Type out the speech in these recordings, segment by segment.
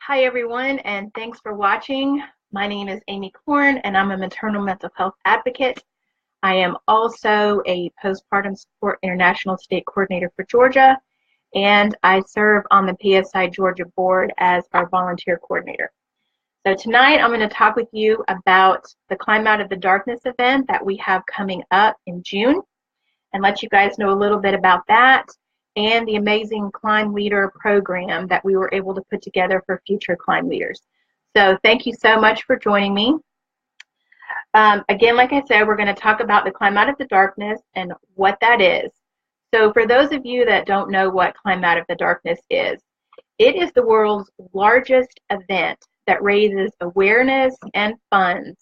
Hi everyone, and thanks for watching. My name is Amy Korn, and I'm a maternal mental health advocate. I am also a Postpartum Support International State Coordinator for Georgia, and I serve on the PSI Georgia board as our volunteer coordinator. So tonight I'm going to talk with you about the Climb Out of the Darkness event that we have coming up in June, and let you guys know a little bit about that and the amazing Climb Leader program that we were able to put together for future Climb leaders. So thank you so much for joining me. Again, like I said, we're going to talk about the Climb Out of the Darkness and what that is. So for those of you that don't know what Climb Out of the Darkness is, it is the world's largest event that raises awareness and funds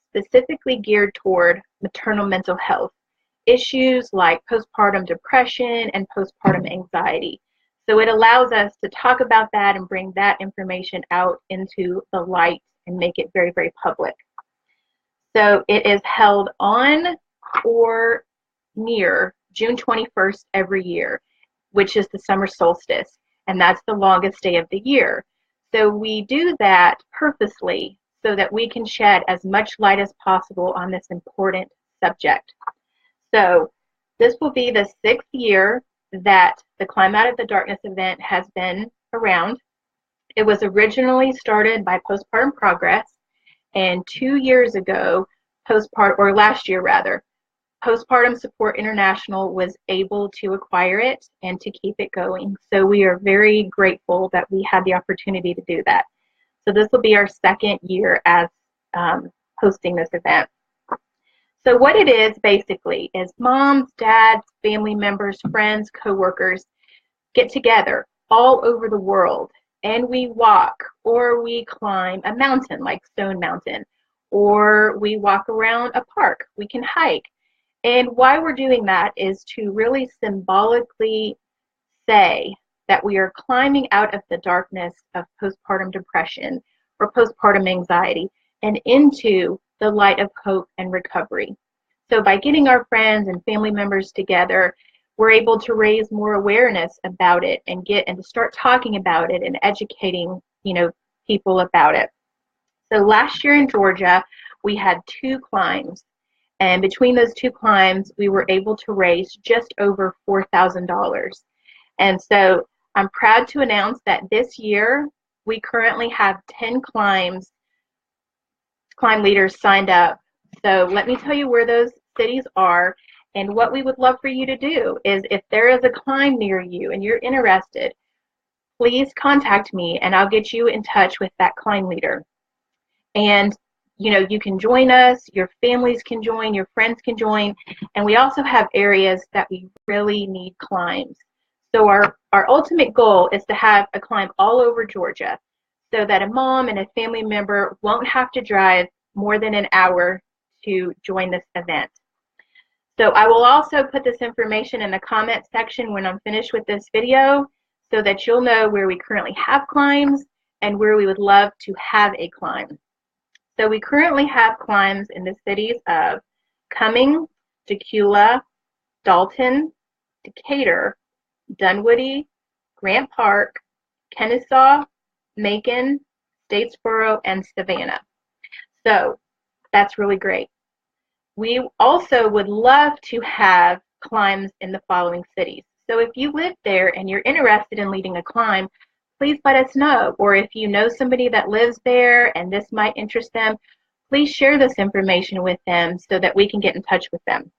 specifically geared toward maternal mental health issues like postpartum depression and postpartum anxiety. So it allows us to talk about that and bring that information out into the light and make it very, very public. So it is held on or near June 21st every year, which is the summer solstice, and that's the longest day of the year. So we do that purposely so that we can shed as much light as possible on this important subject. So this will be the 6th year that the Climb Out of the Darkness event has been around. It was originally started by Postpartum Progress, and 2 years ago, last year rather, Postpartum Support International was able to acquire it and to keep it going. So we are very grateful that we had the opportunity to do that. So this will be our 2nd year as hosting this event. So what it is basically is moms, dads, family members, friends, coworkers get together all over the world, and we walk or we climb a mountain like Stone Mountain, or we walk around a park. We can hike. And why we're doing that is to really symbolically say that we are climbing out of the darkness of postpartum depression or postpartum anxiety and into the light of hope and recovery. So by getting our friends and family members together, we're able to raise more awareness about it and to start talking about it and educating, people about it. So last year in Georgia, we had 2 climbs, and between those 2 climbs, we were able to raise just over $4,000. And so I'm proud to announce that this year we currently have 10 climb leaders signed up. So let me tell you where those cities are, and what we would love for you to do is, if there is a climb near you and you're interested, please contact me and I'll get you in touch with that climb leader. And you can join us, your families can join, your friends can join, and we also have areas that we really need climbs. So our ultimate goal is to have a climb all over Georgia so that a mom and a family member won't have to drive more than an hour to join this event. So I will also put this information in the comment section when I'm finished with this video so that you'll know where we currently have climbs and where we would love to have a climb. So we currently have climbs in the cities of Cumming, Dacula, Dalton, Decatur, Dunwoody, Grant Park, Kennesaw, Macon, Statesboro, and Savannah. So that's really great. We also would love to have climbs in the following cities. So if you live there and you're interested in leading a climb, please let us know. Or if you know somebody that lives there and this might interest them, please share this information with them so that we can get in touch with them.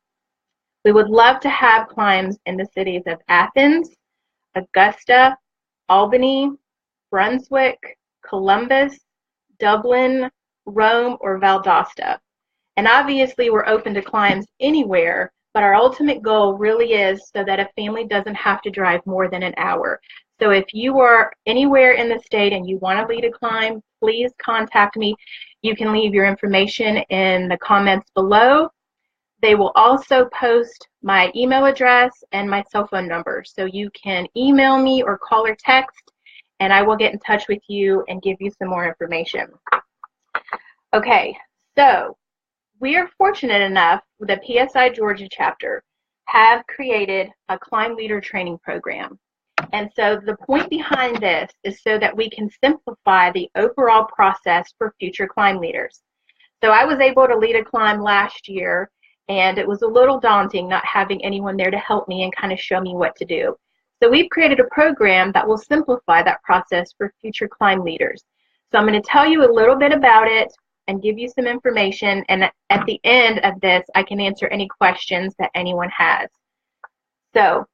We would love to have climbs in the cities of Athens, Augusta, Albany, Brunswick, Columbus, Dublin, Rome, or Valdosta. And obviously we're open to climbs anywhere, but our ultimate goal really is so that a family doesn't have to drive more than an hour. So if you are anywhere in the state and you want to lead a climb, please contact me. You can leave your information in the comments below. They will also post my email address and my cell phone number. So you can email me or call or text, and I will get in touch with you and give you some more information. Okay, so we are fortunate enough, the PSI Georgia chapter have created a Climb Leader training program. And so the point behind this is so that we can simplify the overall process for future climb leaders. So I was able to lead a climb last year, and it was a little daunting not having anyone there to help me and kind of show me what to do. So we've created a program that will simplify that process for future climb leaders. So I'm going to tell you a little bit about it and give you some information, and at the end of this, I can answer any questions that anyone has. So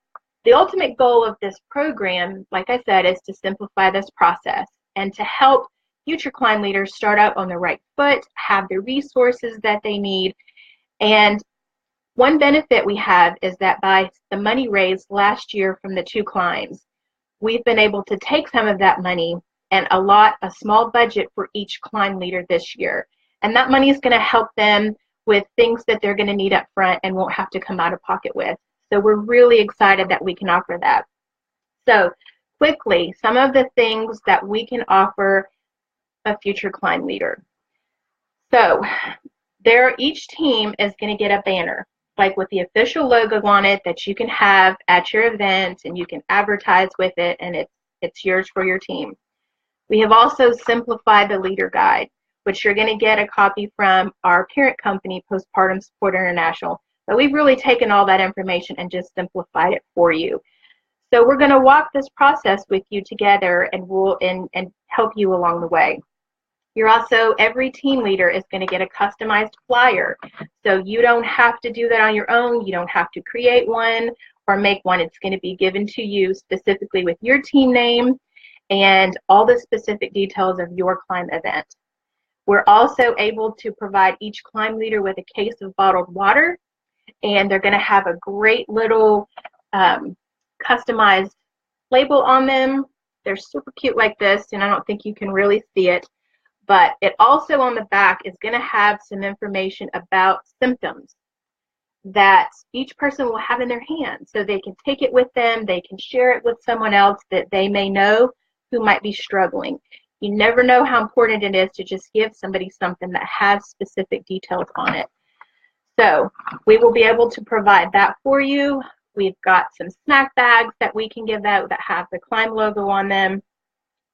the ultimate goal of this program, like I said, is to simplify this process and to help future climb leaders start out on the right foot, have the resources that they need. And one benefit we have is that by the money raised last year from the 2 climbs, we've been able to take some of that money and allot a small budget for each climb leader this year. And that money is going to help them with things that they're going to need up front and won't have to come out of pocket with. So we're really excited that we can offer that. So quickly, some of the things that we can offer a future climb leader. So each team is going to get a banner, like with the official logo on it, that you can have at your event and you can advertise with it, and it's yours for your team. We have also simplified the leader guide, which you're going to get a copy from our parent company, Postpartum Support International. But we've really taken all that information and just simplified it for you. So we're going to walk this process with you together, and we'll help you along the way. You're also, every team leader is going to get a customized flyer. So you don't have to do that on your own. You don't have to create one or make one. It's going to be given to you specifically with your team name and all the specific details of your climb event. We're also able to provide each climb leader with a case of bottled water, and they're going to have a great little customized label on them. They're super cute like this, and I don't think you can really see it, but it also on the back is going to have some information about symptoms that each person will have in their hand, so they can take it with them, they can share it with someone else that they may know who might be struggling. You never know how important it is to just give somebody something that has specific details on it. So we will be able to provide that for you. We've got some snack bags that we can give out that have the climb logo on them.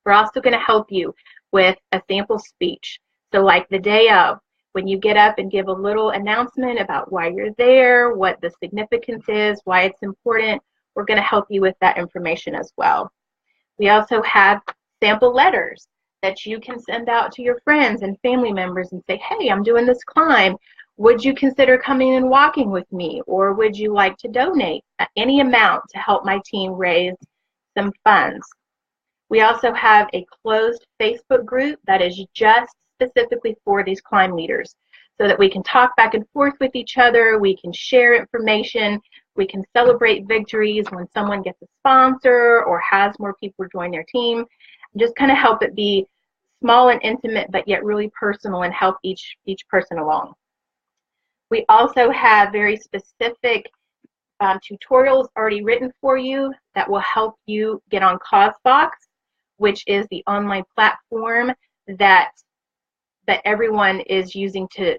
We're also going to help you with a sample speech. So like the day of, when you get up and give a little announcement about why you're there, what the significance is, why it's important, we're going to help you with that information as well. We also have sample letters that you can send out to your friends and family members and say, hey, I'm doing this climb. Would you consider coming and walking with me? Or would you like to donate any amount to help my team raise some funds? We also have a closed Facebook group that is just specifically for these climb leaders, so that we can talk back and forth with each other, we can share information, we can celebrate victories when someone gets a sponsor or has more people join their team, and just kind of help it be small and intimate, but yet really personal, and help each person along. We also have very specific tutorials already written for you that will help you get on CauseBox, which is the online platform that everyone is using to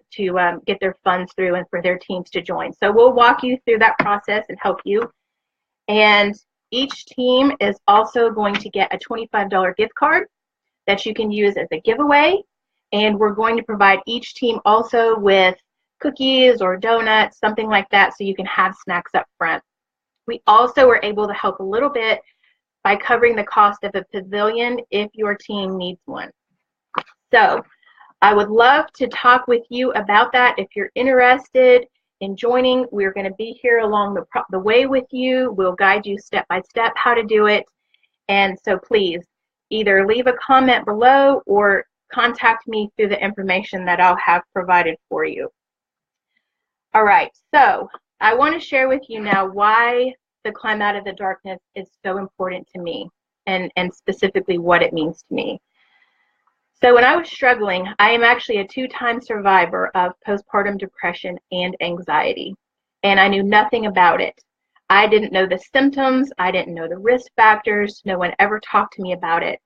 get their funds through and for their teams to join. So we'll walk you through that process and help you. And each team is also going to get a $25 gift card that you can use as a giveaway. And we're going to provide each team also with cookies or donuts, something like that, so you can have snacks up front. We also were able to help a little bit by covering the cost of a pavilion if your team needs one. So I would love to talk with you about that. If you're interested in joining, we're going to be here along the way with you. We'll guide you step by step how to do it. And so please either leave a comment below or contact me through the information that I'll have provided for you. All right, so I want to share with you now why the Climb Out of the Darkness is so important to me, and specifically what it means to me. So when I was struggling, I am actually a 2-time survivor of postpartum depression and anxiety, and I knew nothing about it. I didn't know the symptoms, I didn't know the risk factors, no one ever talked to me about it.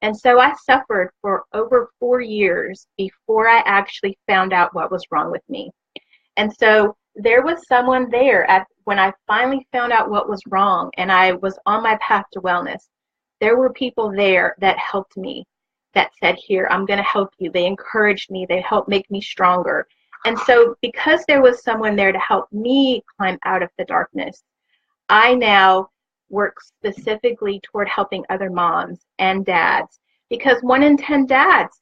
And so I suffered for over 4 years before I actually found out what was wrong with me. And so there was someone there when I finally found out what was wrong and I was on my path to wellness. There were people there that helped me, that said, here, I'm going to help you. They encouraged me. They helped make me stronger. And so because there was someone there to help me climb out of the darkness, I now work specifically toward helping other moms and dads, because 1 in 10 dads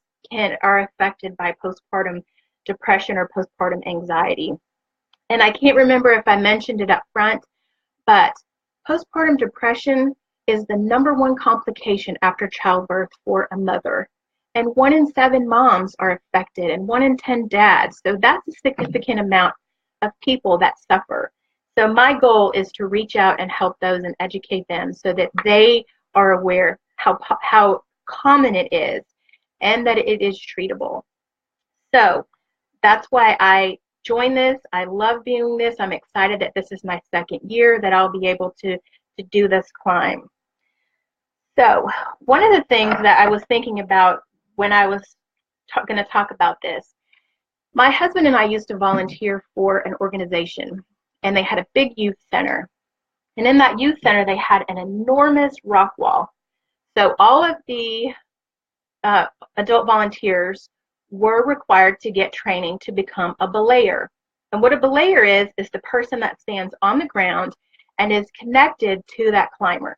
are affected by postpartum depression or postpartum anxiety. And I can't remember if I mentioned it up front, but postpartum depression is the #1 complication after childbirth for a mother. And 1 in 7 moms are affected, and 1 in 10 dads. So that's a significant amount of people that suffer. So my goal is to reach out and help those and educate them so that they are aware how common it is and that it is treatable. So that's why I joined this. I love doing this. I'm excited that this is my 2nd year that I'll be able to do this climb. So one of the things that I was thinking about when I was going to talk about this, my husband and I used to volunteer for an organization, and they had a big youth center. And in that youth center, they had an enormous rock wall. So all of the adult volunteers were required to get training to become a belayer. And what a belayer is the person that stands on the ground and is connected to that climber.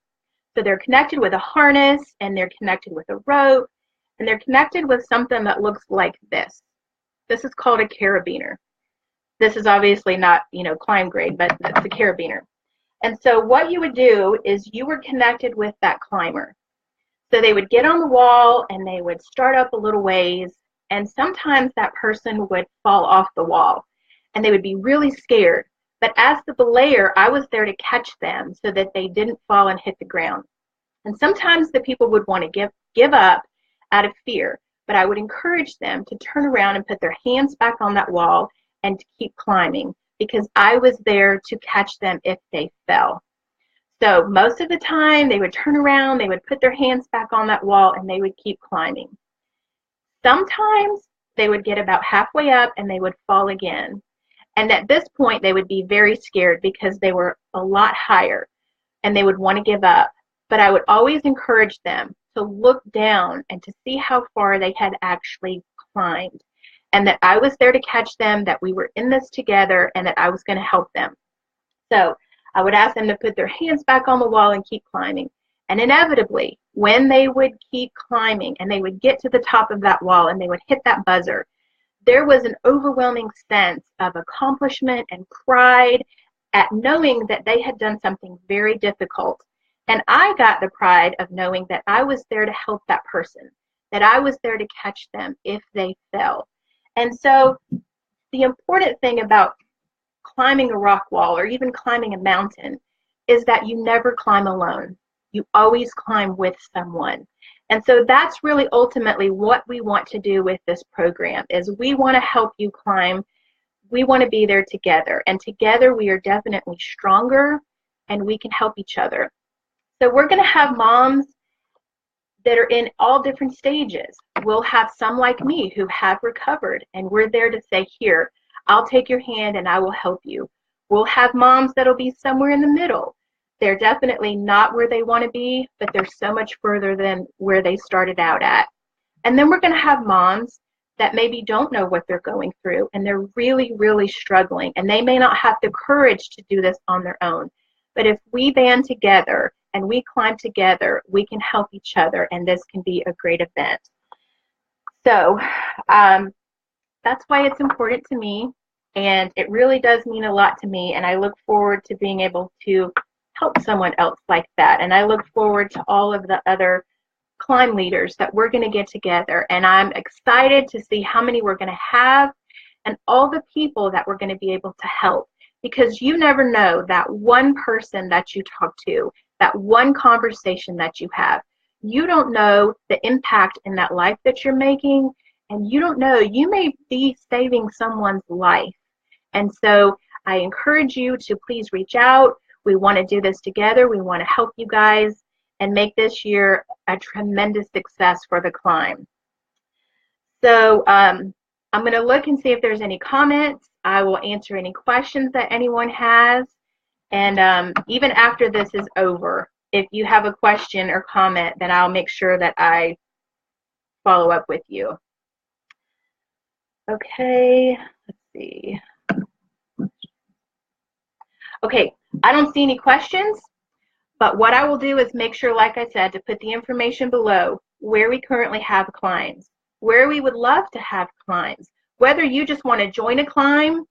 So they're connected with a harness, and they're connected with a rope, and they're connected with something that looks like this. This is called a carabiner. This is obviously not, climb grade, but it's a carabiner. And so what you would do is you were connected with that climber. So they would get on the wall and they would start up a little ways, and sometimes that person would fall off the wall and they would be really scared. But as the belayer, I was there to catch them so that they didn't fall and hit the ground. And sometimes the people would want to give up out of fear, but I would encourage them to turn around and put their hands back on that wall and to keep climbing, because I was there to catch them if they fell. So most of the time they would turn around, they would put their hands back on that wall, and they would keep climbing. Sometimes they would get about halfway up and they would fall again. And at this point they would be very scared because they were a lot higher and they would want to give up. But I would always encourage them to look down and to see how far they had actually climbed, and that I was there to catch them, that we were in this together, and that I was going to help them. So I would ask them to put their hands back on the wall and keep climbing. And inevitably, when they would keep climbing and they would get to the top of that wall and they would hit that buzzer, there was an overwhelming sense of accomplishment and pride at knowing that they had done something very difficult. And I got the pride of knowing that I was there to help that person, that I was there to catch them if they fell. And so the important thing about climbing a rock wall or even climbing a mountain is that you never climb alone. You always climb with someone. And so that's really ultimately what we want to do with this program, is we want to help you climb. We want to be there together, and together we are definitely stronger and we can help each other. So we're going to have moms that are in all different stages. We'll have some like me who have recovered, and we're there to say, here, I'll take your hand and I will help you. We'll have moms that'll be somewhere in the middle. They're definitely not where they want to be, but they're so much further than where they started out at. And then we're going to have moms that maybe don't know what they're going through, and they're really, really struggling, and they may not have the courage to do this on their own. But if we band together and we climb together, we can help each other, and this can be a great event. So that's why it's important to me, and it really does mean a lot to me, and I look forward to being able to help someone else like that. And I look forward to all of the other climb leaders that we're going to get together, and I'm excited to see how many we're going to have and all the people that we're going to be able to help, because you never know that one person that you talk to, that one conversation that you have. You don't know the impact in that life that you're making, and you don't know, you may be saving someone's life. And so I encourage you to please reach out. We want to do this together. We want to help you guys and make this year a tremendous success for the climb. So I'm going to look and see if there's any comments. I will answer any questions that anyone has. And even after this is over, if you have a question or comment, then I'll make sure that I follow up with you. Okay, let's see. Okay, I don't see any questions, but what I will do is make sure, like I said, to put the information below where we currently have climbs, where we would love to have climbs, whether you just want to join a climb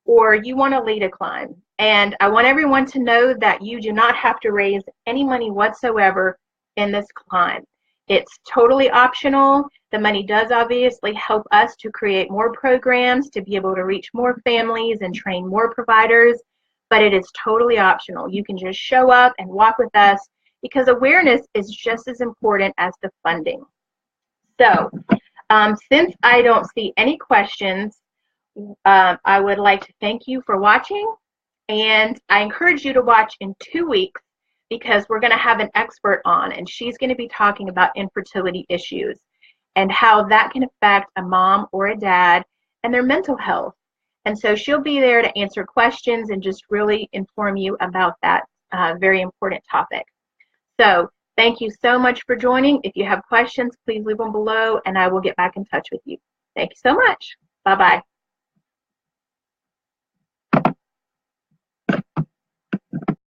or you want to lead a climb. And I want everyone to know that you do not have to raise any money whatsoever in this climb. It's totally optional. The money does obviously help us to create more programs, to be able to reach more families and train more providers, but it is totally optional. You can just show up and walk with us because awareness is just as important as the funding. So since I don't see any questions, I would like to thank you for watching, and I encourage you to watch in 2 weeks because we're going to have an expert on, and she's going to be talking about infertility issues and how that can affect a mom or a dad and their mental health. And so she'll be there to answer questions and just really inform you about that very important topic. So thank you so much for joining. If you have questions, please leave them below and I will get back in touch with you. Thank you so much. Bye-bye.